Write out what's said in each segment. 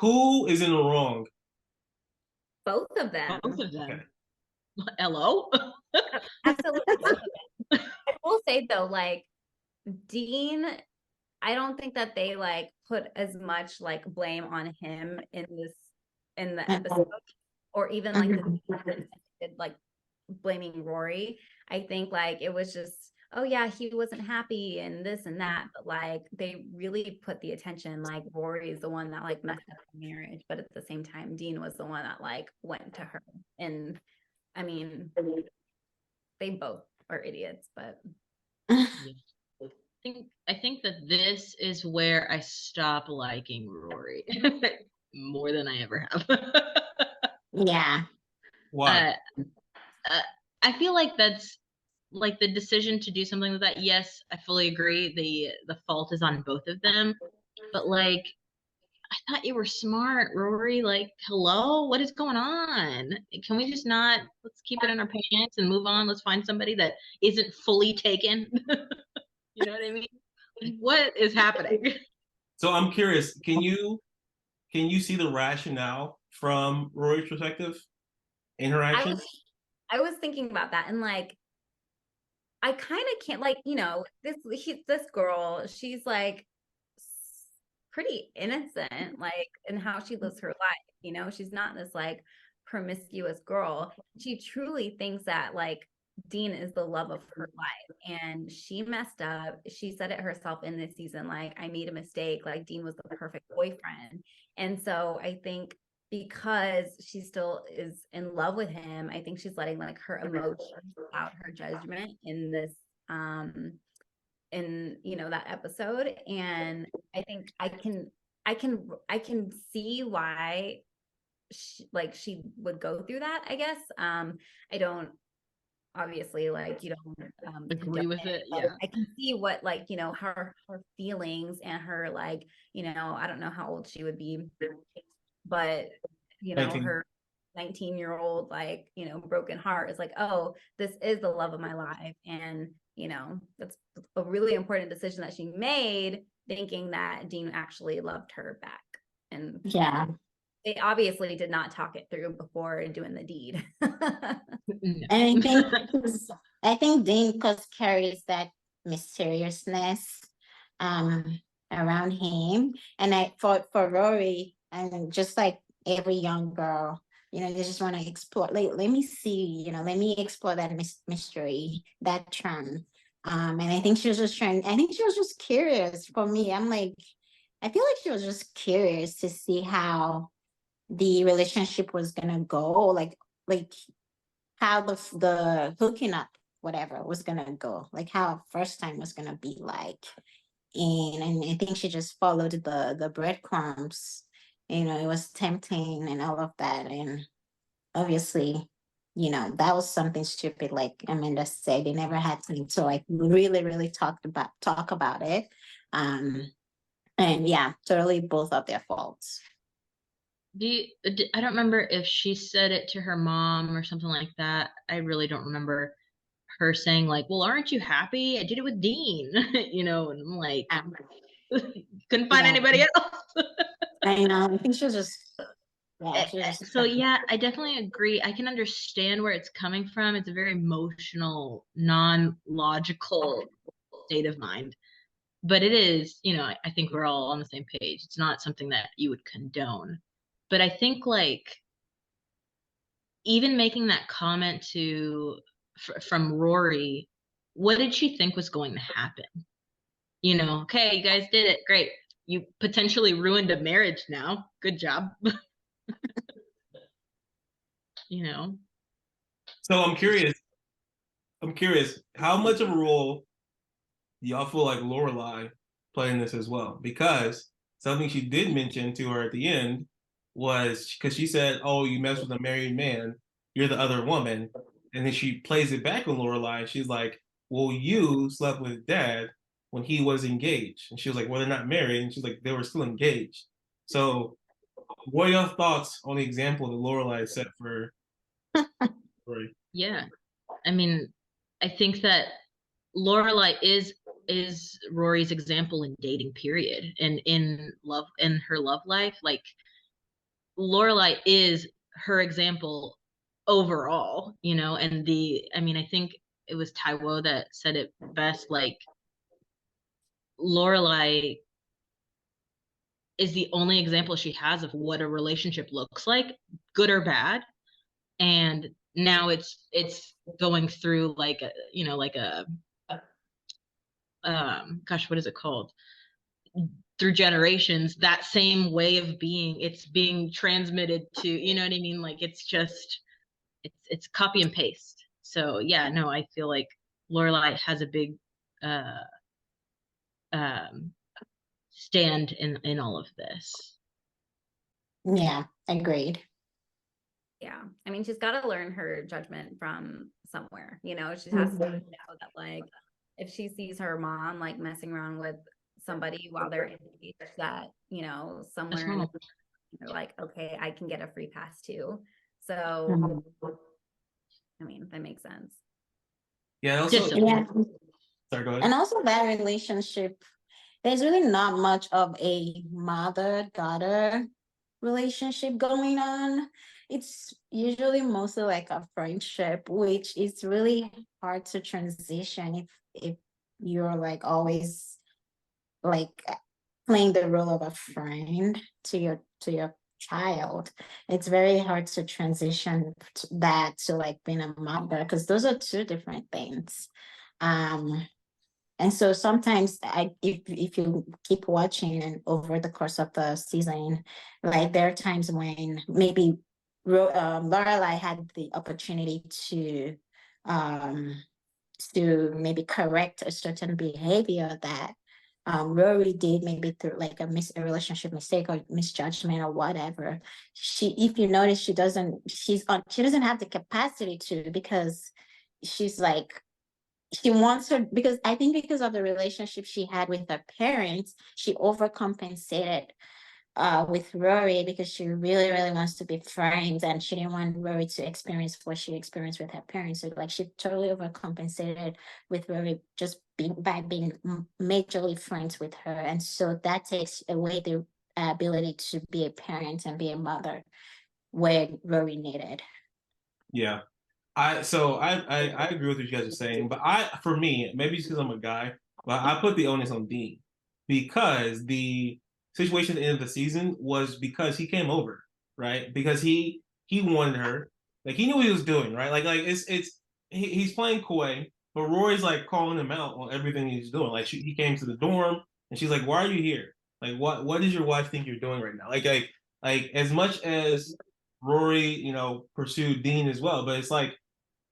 Who is in the wrong? Both of them. Both of Okay. them. Hello? Absolutely both of them. I will say though, like Dean, I don't think that they like put as much like blame on him in the episode, or even like like blaming Rory. I think like it was just, oh yeah, he wasn't happy and this and that, but like they really put the attention, like Rory is the one that like messed up the marriage, but at the same time Dean was the one that like went to her. And I mean, they both are idiots, but I think that this is where I stop liking Rory more than I ever have. Yeah. Why? Uh, I feel like that's like the decision to do something like that. Yes, I fully agree. The fault is on both of them, but like I thought you were smart, Rory. Like, hello, what is going on? Can we just not, let's keep it in our pants and move on? Let's find somebody that isn't fully taken. You know what I mean? What is happening? So I'm curious, can you see the rationale from Rory's perspective in her I actions? was I was thinking about that, and like I kind of can't, like, this girl, she's like pretty innocent, like in how she lives her life. She's not this like promiscuous girl. She truly thinks that like Dean is the love of her life, and she messed up. She said it herself in this season, like, I made a mistake, like Dean was the perfect boyfriend. And so I think because she still is in love with him, I think she's letting like her emotions out her judgment in this in that episode. And I think I can see why she would go through that, I guess. I don't, obviously, like, you don't Agree with it. but Yeah. I can see what, like, her feelings and her, like, I don't know how old she would be, but 19. her 19-year-old, like, broken heart is like, oh, this is the love of my life. And that's a really important decision that she made, thinking that Dean actually loved her back. And Yeah. they obviously did not talk it through before doing the deed. No. And I think Dean because carries that mysteriousness around him. And for Rory, and just like every young girl, they just want to explore. Like, let me see, let me explore that mystery, that charm. And I think she was just curious. For me, I'm like, I feel like she was just curious to see how the relationship was gonna go, like how the hooking up, whatever, was gonna go, like how first time was gonna be like. And I think she just followed the breadcrumbs. It was tempting and all of that. And obviously, that was something stupid, like Amanda said. They never had time to like really, really talk about it. And yeah, totally both of their faults. I don't remember if she said it to her mom or something like that. I really don't remember her saying like, well, aren't you happy? I did it with Dean, and I'm like, couldn't find Yeah. anybody else. I know. I think she was just, yeah, she was just. So yeah, I definitely agree. I can understand where it's coming from. It's a very emotional, non-logical state of mind. But it is, I think we're all on the same page. It's not something that you would condone. But I think like even making that comment from Rory, what did she think was going to happen? Okay, you guys did it. Great. You potentially ruined a marriage now. Good job. you know. So I'm curious, how much of a role do y'all feel like Lorelai played in this as well? Because something she did mention to her at the end was because she said, "Oh, you mess with a married man, you're the other woman," and then she plays it back on Lorelai. She's like, "Well, you slept with Dad when he was engaged," and she was like, "Well, they're not married," and she's like, "They were still engaged." So, what are your thoughts on the example that Lorelai set for Rory? Yeah. I mean, I think that Lorelai is Rory's example in dating, period, and in love, in her love life. Like Lorelai is her example overall, you know, and I mean, I think it was Taiwo that said it best, like Lorelai is the only example she has of what a relationship looks like, good or bad. And now it's going through like a, you know, like a gosh, what is it called? Through generations, that same way of being, it's being transmitted to, you know what I mean? Like it's just it's copy and paste. So yeah, no, I feel like Lorelai has a big uh um stand in all of this. Yeah, agreed. Yeah. I mean, she's got to learn her judgment from somewhere, you know, she has to know that, like, if she sees her mom, like, messing around with somebody while they're engaged, that, you know, somewhere in they're like, okay, I can get a free pass too. So, I mean, that makes sense. Yeah. Also, Yeah. sorry, go ahead. And also that relationship, there's really not much of a mother-daughter relationship going on. It's usually mostly like a friendship, which is really hard to transition if you're like always like playing the role of a friend to your child. It's very hard to transition that to like being a mother, because those are two different things. And so sometimes if you keep watching and over the course of the season, like there are times when maybe Lorelai had the opportunity um, to maybe correct a certain behavior that Rory did, maybe through like a relationship mistake or misjudgment or whatever. If you notice, she doesn't have the capacity to, because she's like, she wants her, because I think because of the relationship she had with her parents, she overcompensated with Rory, because she really, really wants to be friends, and she didn't want Rory to experience what she experienced with her parents. So like she totally overcompensated with Rory just by being majorly friends with her. And so that takes away the ability to be a parent and be a mother where Rory needed. Yeah. I agree with what you guys are saying, but for me, maybe it's because I'm a guy, but I put the onus on Dean, because the situation at the end of the season was because he came over, right? Because he wanted her, like he knew what he was doing, right? Like he's playing coy, but Rory's like calling him out on everything he's doing. Like he came to the dorm and she's like, "Why are you here? Like what does your wife think you're doing right now?" Like as much as Rory, you know, pursued Dean as well, but it's like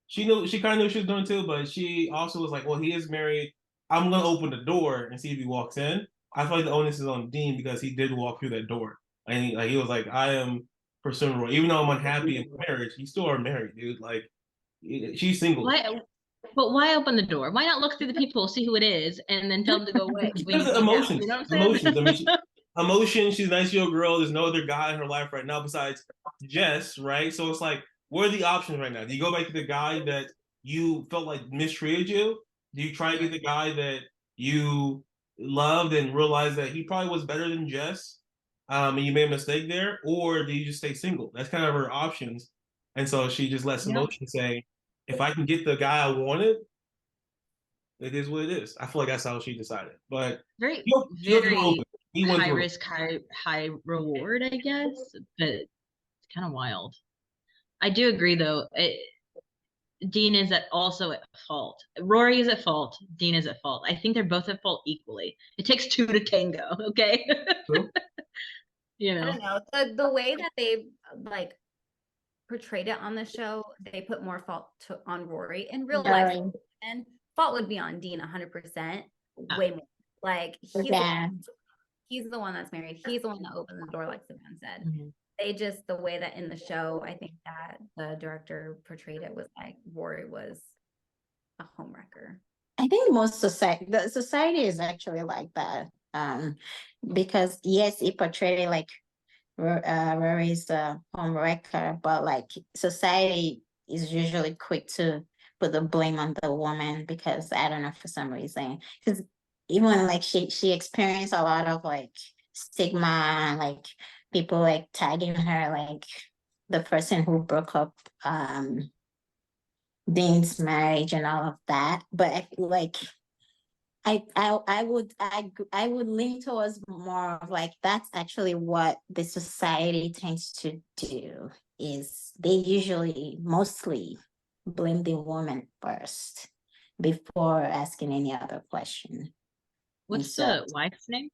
she kind of knew what she was doing too, but she also was like, well, he is married. I'm gonna open the door and see if he walks in. I feel like the onus is on Dean because he did walk through that door. And he was like, I am pursuing Roy. Even though I'm unhappy in marriage, he still are married, dude. Like she's single. Why? But why open the door? Why not look through the people, see who it is, and then tell them to go away when Because you of find out? emotions. You know what I'm saying? Emotions. I mean, emotion. She's a nice young girl. There's no other guy in her life right now besides Jess, right? So it's like, what are the options right now? Do you go back to the guy that you felt like mistreated you? Do you try to get the guy that you loved and realize that he probably was better than Jess, and you made a mistake there, or do you just stay single? That's kind of her options. And so she just lets Yeah. emotion say, if I can get the guy I wanted, it is what it is. I feel like that's how she decided. But Very, she left the door very open. He went high through. risk, high reward, I guess. But it's kind of wild. I do agree, though. Dean is also at fault. Rory is at fault. Dean is at fault. I think they're both at fault equally. It takes two to tango. Okay. True. You I know. don't know. The way that they like portrayed it on the show, they put more fault on Rory. In real life, and fault would be on Dean 100%, way more. Like he's the one that's married. He's the one that opened the door, like Savannah said. Mm-hmm. They just, the way that in the show, I think that the director portrayed it was like Rory was a homewrecker. I think the society is actually like that. Because yes, it portrayed it like Rory's the homewrecker, but like society is usually quick to put the blame on the woman, because I don't know, for some reason, because even like she experienced a lot of like stigma, like people like tagging her, like the person who broke up Dean's marriage and all of that. But I feel like I would lean towards more of like that's actually what the society tends to do, is they usually mostly blame the woman first before asking any other question. What's so- the wife's name?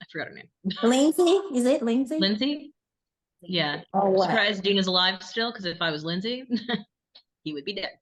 I forgot her name. Lindsay? Is it Lindsay? Lindsay? Yeah. Or what? Surprised Dean is alive still, because if I was Lindsay, he would be dead.